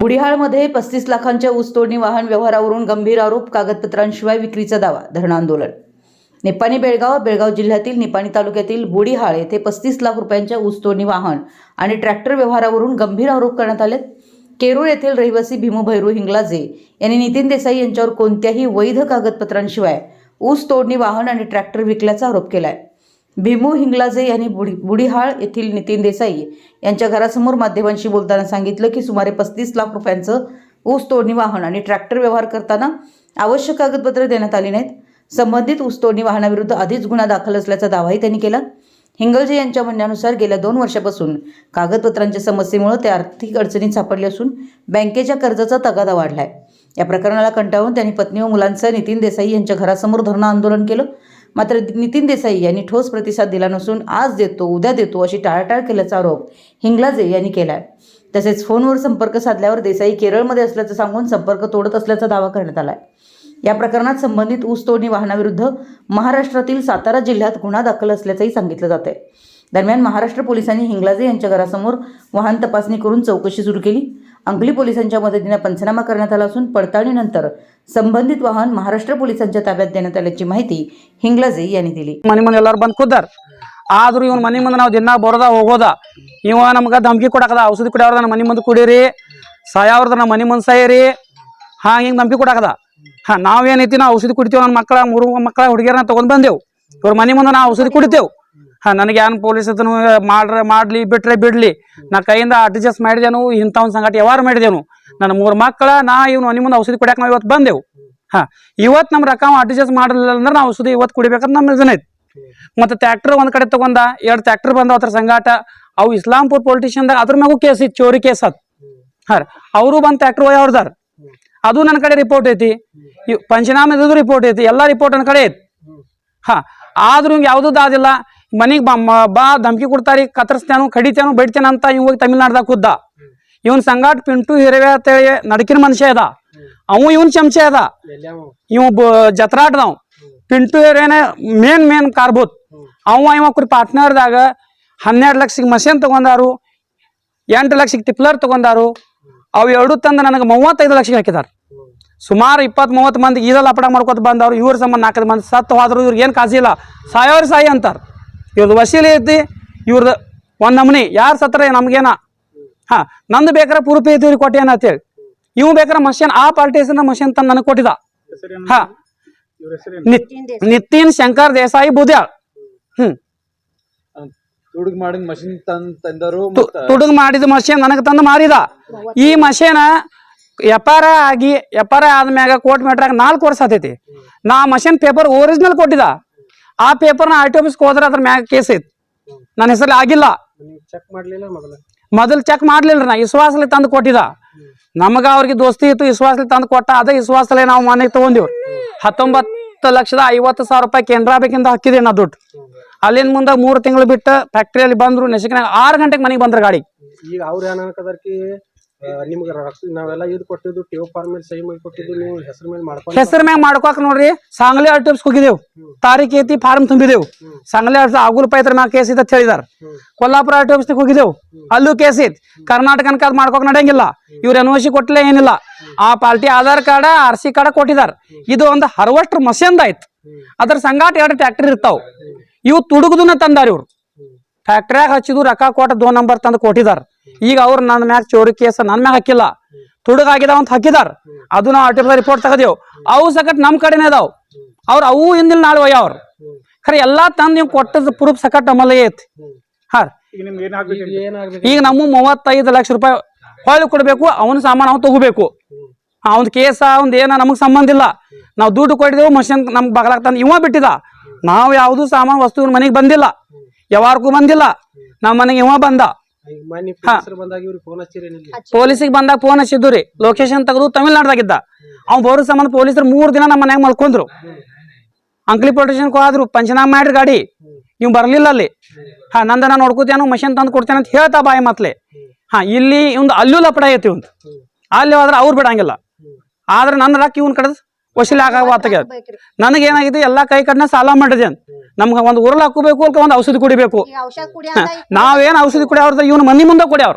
बुढिहाळमध्ये 35 लाखांच्या ऊसतोडणी वाहन व्यवहारावरून गंभीर आरोप, कागदपत्रांशिवाय विक्रीचा दावा, धरणं आंदोलन. निपाणी बेळगाव जिल्ह्यातील निपाणी तालुक्यातील बुढिहाळ येथे 35 लाख रुपयांच्या ऊसतोडणी वाहन आणि ट्रॅक्टर व्यवहारावरून गंभीर आरोप करण्यात आले. केरूळ येथील रहिवासी भीमू भैरू हिंगलाजे यांनी नितीन देसाई यांच्यावर कोणत्याही वैध कागदपत्रांशिवाय ऊस तोडणी वाहन आणि ट्रॅक्टर विकल्याचा आरोप केलाय. भीमू हिंगलाजे यांनी बुढिहाळ येथील नितीन देसाई यांच्या घरासमोर माध्यमांशी बोलताना सांगितलं की सुमारे 35 लाख रुपयांचं ऊस तोडणी वाहन आणि ट्रॅक्टर व्यवहार करताना आवश्यक कागदपत्रे देण्यात आली नाहीत. संबंधित ऊस तोडणी वाहनाविरुद्ध आधीच गुन्हा दाखल असल्याचा दावाही त्यांनी केला. हिंगलजे यांच्या म्हणण्यानुसार गेल्या 2 वर्षापासून कागदपत्रांच्या समस्येमुळे ते आर्थिक अडचणीत सापडले असून बँकेच्या कर्जाचा तगादा वाढलाय. या प्रकरणाला कंटाळून त्यांनी पत्नी व मुलांसह नितीन देसाई यांच्या घरासमोर धरणं आंदोलन केलं. मात्र नितीन देसाई यांनी ठोस प्रतिसाद दिला नसून आज देतो उद्या देतो अशी टाळाटाळ केल्याचा आरोप हिंगलाजे यांनी केलाय. तसेच फोनवर संपर्क साधल्यावर देसाई केरळमध्ये असल्याचं सांगून संपर्क तोडत असल्याचा दावा करण्यात आलाय. या प्रकरणात संबंधित ऊस तोडणी वाहनाविरुद्ध महाराष्ट्रातील सातारा जिल्ह्यात गुन्हा दाखल असल्याचंही सांगितलं जातंय. दरम्यान महाराष्ट्र पोलिसांनी हिंगलाजे यांच्या घरासमोर वाहन तपासणी करून चौकशी सुरू केली. अंकली पोलिसांच्या मदतीने पंचनामा करण्यात आला असून पडताळणीनंतर संबंधित वाहन महाराष्ट्र पोलिसांच्या ताब्यात देण्यात आल्याची माहिती हिंगलाजे यांनी दिली. ಮನೆ ಮುಂದೆ ಎಲ್ಲರೂ ಬಂದು ಕೂತಾರ. ಆದ್ರೂ ಇವನ್ ಮನೆ ಮುಂದೆ ನಾವು ದಿನ ಬರೋದ ಹೋಗೋದ. ಇವ ನಮ್ಗೆ ಧಮಕಿ ಕೊಡಾಕದ, ಔಷಧಿ ಕುಡಿಯೋರ್ದ ನಮ್ಮ ಮನೆ ಮುಂದೆ ಕುಡೀರಿ, ಸಾಯವ್ರದ ನಮ್ಮ ಮನೆ ಮುಂದೆ ಸಾಯಿರಿ, ಹಿಂಗೆ ಧಮಕಿ ಕೊಡಾಕದ. ನಾವೇನೈತಿ ನಾವು ಔಷಧಿ ಕುಡಿತೇವೆ. ನನ್ನ ಮಕ್ಕಳ 3 ಮಕ್ಕಳ ಹುಡುಗಿಯರನ್ನ ತಗೊಂಡ್ ಬಂದೇವು. ಇವ್ರ ಮನೆ ಮುಂದೆ ನಾವು ಔಷಧಿ ಕುಡಿತೇವೆ. ನನಗೆ ಏನು ಪೊಲೀಸ್ ಅದನ್ನು ಮಾಡ್ಲಿ ಬಿಡ್ಲಿ ನಾ ಕೈಯಿಂದ ಅಡ್ಜಸ್ಟ್ ಮಾಡಿದೇನು. ಇಂಥವ್ನ ಸಂಗಟ ವ್ಯವಹಾರ ಮಾಡಿದೇನು. ನನ್ನ 3 ಮಕ್ಕಳ ಇವ್ನು ಮನೆ ಮುಂದೆ ಔಷಧಿ ಕುಡಿಯಾಕ ನಾವು ಇವತ್ತು ಬಂದೆವು. ಇವತ್ತು ನಮ್ಮ ರೊಕ್ಕ ಅಡ್ಜಸ್ಟ್ ಮಾಡಲಿಲ್ಲ ಅಂದ್ರೆ ನಾವು ಔಷಧಿ ಇವತ್ತು ಕುಡಿಬೇಕಂತ ನಮ್ಮ ಯೋಜನೆ ಐತಿ. ಮತ್ತೆ ಟ್ರ್ಯಾಕ್ಟರ್ ಒಂದ್ ಕಡೆ ತಗೊಂಡ 2 ಟ್ರ್ಯಾಕ್ಟರ್ ಬಂದವ ಅದ್ರ ಸಂಗಾಟ. ಅವು ಇಸ್ಲಾಂಪುರ್ ಪೊಲಿಟಿಷಿಯನ್ದಾಗ ಅದ್ರ ಮ್ಯಾಗೂ ಕೇಸ್ ಐತಿ, ಚೋರಿ ಕೇಸ್ ಅದ್. ಅವರು ಬಂದ್ ಟ್ರ್ಯಾಕ್ಟರ್ ಒಯ್ಯವ್ರದಾರ. ಅದು ನನ್ನ ಕಡೆ ರಿಪೋರ್ಟ್ ಐತಿ, ಪಂಚನಾಮದ ರಿಪೋರ್ಟ್ ಐತಿ, ಎಲ್ಲಾ ರಿಪೋರ್ಟ್ ನನ್ನ ಕಡೆ ಐತಿ. ಆದ್ರೂ ಹಿಂಗೆ ಯಾವುದೂ ದಾದಿಲ್ಲ. ಮನಿಗ್ ಬಾ ಧಮಕಿ ಕೊಡ್ತಾರಿ, ಕತ್ತರಿಸ್ತೇನು, ಕಡಿತೇನು, ಬಡಿತೇನೆ ಅಂತ ಇವ್ ಹೋಗಿ ತಮಿಳ್ನಾಡ್ದಾಗ ಖುದ್ದ. ಇವನ್ ಸಂಗಾಟ ಪಿಂಟು ಹಿರವೆ ಅಂತೇಳಿ ನಡಕಿನ ಮನುಷ್ಯ ಅದ. ಅವು ಇವನ್ ಚಮಚೆ ಅದ. ಇವ್ ಜತ್ರಾಟದವ್ ಪಿಂಟು ಹಿರೇನೆ ಮೇನ್ ಕಾರ್ಬೋತ್. ಇವ ಕುರಿ ಪಾರ್ಟ್ನರ್ದಾಗ 12 ಲಕ್ಷಕ್ಕೆ ಮಷೀನ್ ತಗೊಂಡಾರು, 8 ಲಕ್ಷಕ್ಕೆ ಟಿಪ್ಲರ್ ತಗೊಂಡಾರು. ಅವು 2 ತಂದು ನನಗೆ 35 ಲಕ್ಷಕ್ಕೆ ಹಾಕಿದಾರ. ಸುಮಾರು 20-30 ಮಂದಿ ಇದೆಲ್ಲ ಅಪಡ ಮಾಡ್ಕೊತ ಬಂದವ್ರು. ಇವ್ರ ಸಂಬಂಧ 4 ಮಂದಿ ಸತ್ತು ಹೋದ್ರು. ಇವ್ರಿಗೆ ಏನು ಕಾಜಿ ಇಲ್ಲ, ಸಾಯೋರು ಸಾಯಿ ಅಂತಾರ. ಇವ್ರದ್ದು ವಸೀಲಿ ಐತಿ, ಇವ್ರದ್ದು ಒಂದ್ ನಮೂನಿ. ಯಾರು ಸತ್ರ ನಮ್ಗೇನ ನಂದು ಬೇಕಾರೆ ಪೂರ್ತಿ ಐತಿ, ಇವ್ರಿಗೆ ಕೊಟ್ಟೇನ ಅಂತೇಳಿ. ಇವ್ ಬೇಕಾರೆ ಮಷೀನ್ ಆ ಪಾರ್ಟಿ ಹೆಸರಿನ ಮಷೀನ್ ತಂದು ನನಗೆ ಕೊಟ್ಟಿದ. ನಿತಿನ್ ಶಂಕರ್ ದೇಸಾಯಿ ಬುದ್ಯಾಳ್. ತುಡುಗ್ ಮಾಡಿದ ಮಷೀನ್ ನನಗೆ ತಂದು ಮಾರಿದ. ಈ ಮಷೀನ್ ವ್ಯಾಪಾರ ಆದ್ಮ್ಯಾಗ ಕೋರ್ಟ್ ಮೆಟ್ರಾಗ 4 ವರ್ಷ ಆತೈತಿ. ನಾ ಮಷೀನ್ ಪೇಪರ್ ಒರಿಜಿನಲ್ ಕೊಟ್ಟಿದ. ಆ ಪೇಪರ್ನ RTO ಆಫೀಸ್ಗೆ ಹೋದ್ರೆ ಅದ್ರ ಮ್ಯಾಗ ಕೇಸ್ ಐತಿ. ನನ್ನ ಹೆಸರಲ್ಲಿ ಆಗಿಲ್ಲ. ಮೊದಲು ಚೆಕ್ ಮಾಡ್ಲಿಲ್ಲ. ನಾ ವಿಶ್ವಾಸಲಿ ತಂದು ಕೊಟ್ಟಿದ. ನಮಗ ಅವ್ರಿಗೆ ದೋಸ್ತಿ ಇತ್ತು, ವಿಶ್ವಾಸಲಿ ತಂದು ಕೊಟ್ಟ. ಅದೇ ವಿಶ್ವಾಸಲೇ ನಾವು ಮನೆಗೆ ತಗೊಂಡಿವ್ರು. 19,50,000 ರೂಪಾಯಿ ಕೆನರಾ ಬ್ಯಾಂಕಿಂದ ಹಾಕಿದೆ ನಾ ದುಡ್ಡು. ಅಲ್ಲಿಂದ ಮುಂದೆ 3 ತಿಂಗಳು ಬಿಟ್ಟು ಫ್ಯಾಕ್ಟ್ರಿಯಲ್ಲಿ ಬಂದ್ರು. ನೆಸಕಿನಾಗ 6 ಗಂಟೆಗೆ ಮನೆಗೆ ಬಂದ್ರ ಗಾಡಿ. ಈಗ ಅವ್ರ ಏನಕದರ್ಕಿ ನಿಮ್ಗೆ ನಾವೆಲ್ಲ ಇದು ಕೊಟ್ಟಿದ್ದು ಟಿಒ ಫಾರ್ಮ್ ಮೇಲೆ ಸಹಿ ಮಾಡಿ ಕೊಟ್ಟಿದ್ದು, ನೀವು ಹೆಸರು ಮ್ಯಾಗ ಮಾಡ್ಕೋಕ್ ನೋಡ್ರಿ. ಸಾಂಗ್ಲಿ RTO ಆಫೀಸ್ಗೆ ಹೋಗಿದ್ದೇವು. ತಾರೀಖ್ ಐತಿ, ಫಾರ್ಮ್ ತುಂಬಿದೆವು. ಸಾಂಗ್ಲಿ ಆಗುಲ್ ಪೈತ್ರ ಮ್ಯಾಗ ಕೇಸ್ ಐತೆ ಹೇಳಿದಾರ. ಕೊಲ್ಲಾಪುರ RTO ಆಫೀಸ್ಗೆ ಹೋಗಿದ್ದೇವು, ಅಲ್ಲೂ ಕೇಸ್ ಐತಿ. ಕರ್ನಾಟಕ ಅದ್ ಮಾಡ್ಕೋಕ್ ನಡೆಯಂಗಿಲ್ಲ. ಇವ್ರು NOC ಕೊಟ್ಟಲೇ ಏನಿಲ್ಲ. ಆ party Aadhaar card RC card ಕೊಟ್ಟಿದಾರ. ಇದು ಒಂದು ಹಾರ್ವೆಸ್ಟರ್ ಮಷೀನ್ ಆಯ್ತು. ಅದ್ರ ಸಂಗಾಟ 2 ಟ್ರ್ಯಾಕ್ಟರ್ ಇರ್ತಾವ. ಇವು ತುಡುಗುದನ್ನ ತಂದಾರ. ಇವ್ರು ಫ್ಯಾಕ್ಟ್ರಿಯಾಗ ಹಚ್ಚಿದ್ರು, ರೊಕ್ಕ ಕೊಟ್ಟ 2 ನಂಬರ್ ತಂದು ಕೊಟ್ಟಿದಾರ. ಈಗ ಅವ್ರು ನನ್ನ ಮ್ಯಾಗ ಚೋರಿ ಕೇಸ್ ನನ್ನ ಮ್ಯಾಗ ಹಾಕಿಲ್ಲ, ತುಡುಗಾಗಿದಾವ ಅಂತ ಹಾಕಿದಾರ. ಅದು ನಾವು RTO ರಿಪೋರ್ಟ್ ತಗದೇವು. ಅವು ಸಕಟ್ ನಮ್ ಕಡೆನೇ ಅದಾವ್. ಅವು ಹಿಂದಿಲ್ ನಾಳೆ ಒಯ್ಯವ್ರು. ಖರೆ ಎಲ್ಲಾ ತಂದು ನೀವು ಕೊಟ್ಟದ ಪ್ರೂಫ್ ಸಕಟ್ ನಮ್ಮಲ್ಲೇ ಐತಿ. ಈಗ ನಮ್ಮ 35 ಲಕ್ಷ ರೂಪಾಯಿ ಹೊಳ್ಳಿ ಕೊಡ್ಬೇಕು. ಅವನ ಸಾಮಾನು ಅವ್ನು ತಗೋಬೇಕು. ಅವ್ನ ಕೇಸ ಅವ್ನ ಏನ ನಮಗ್ ಸಂಬಂಧ ಇಲ್ಲ. ನಾವು ದುಡ್ಡು ಕೊಟ್ಟಿದ್ದೇವು, ಮಷೀನ್ ನಮ್ಗೆ ಬಗಲಾಗ ತಂದು ಇವ ಬಿಟ್ಟಿದ. ನಾವು ಯಾವ್ದು ಸಾಮಾನು ವಸ್ತು ಇವ್ರ ಮನೆಗೆ ಬಂದಿಲ್ಲ, ಯಾವಾರ್ಗೂ ಬಂದಿಲ್ಲ. ನಮ್ಮ ಮನೆಗೆ ಇವ ಬಂದ. ಪೊಲೀಸಿಗೆ ಬಂದಾಗ ಫೋನ್ ಹಚ್ಚಿದ್ದು ರೀ. ಲೊಕೇಶನ್ ತೆಗೆದು ತಮಿಳ್ನಾಡ್ದಾಗಿದ್ದ. ಅವ್ನು ಬರೋ ಸಂಬಂಧ ಪೊಲೀಸರು 3 ದಿನ ನಮ್ಮ ಮನ್ಯಾಗ ಮಲ್ಕೊಂಡ್ರು. ಅಂಕ್ಲಿ ಪೊಲಿಟಿಷನ್ಗೆ ಹೋದ್ರು, ಪಂಚನಾಮ ಮಾಡ್ರಿ ಗಾಡಿ. ಇವ್ ಬರ್ಲಿಲ್ಲ ಅಲ್ಲಿ. ನಂದ ನಾನು ನೋಡ್ಕೋತೇನು, ಮಷೀನ್ ತಂದು ಕೊಡ್ತೇನೆ ಅಂತ ಹೇಳ್ತಾ ಬಾಯಿ ಮತ್ಲೆ. ಇಲ್ಲಿ ಇವ್ದು ಅಲ್ಲೂ ಲಪಡ ಐತಿ. ಇವ್ದು ಅಲ್ಲಿ ಹೋದ್ರೆ ಅವ್ರು ಬಿಡಂಗಿಲ್ಲ. ಆದ್ರೆ ನನ್ನ ರೊಕ್ಕ ಇವನ್ ಕಡೆ ವಸೂಲಿ ಆಗಾಗ್ಯಾದ. ನನಗೇನಾಗಿದೆ, ಎಲ್ಲಾ ಕೈ ಕಡೆನ ಸಾಲ ಮಾಡಿದೇನ್. ನಮ್ಗೆ ಒಂದು ಉರುಳು ಹಾಕೋಬೇಕು, ಅಲ್ಕ ಒಂದು ಔಷಧಿ ಕುಡಿಬೇಕು. ನಾವೇನ್ ಔಷಧಿ ಕುಡಿಯವ್ರ, ಇವ್ನ ಮನಿ ಮುಂದೆ ಕುಡಿಯವ್ರ.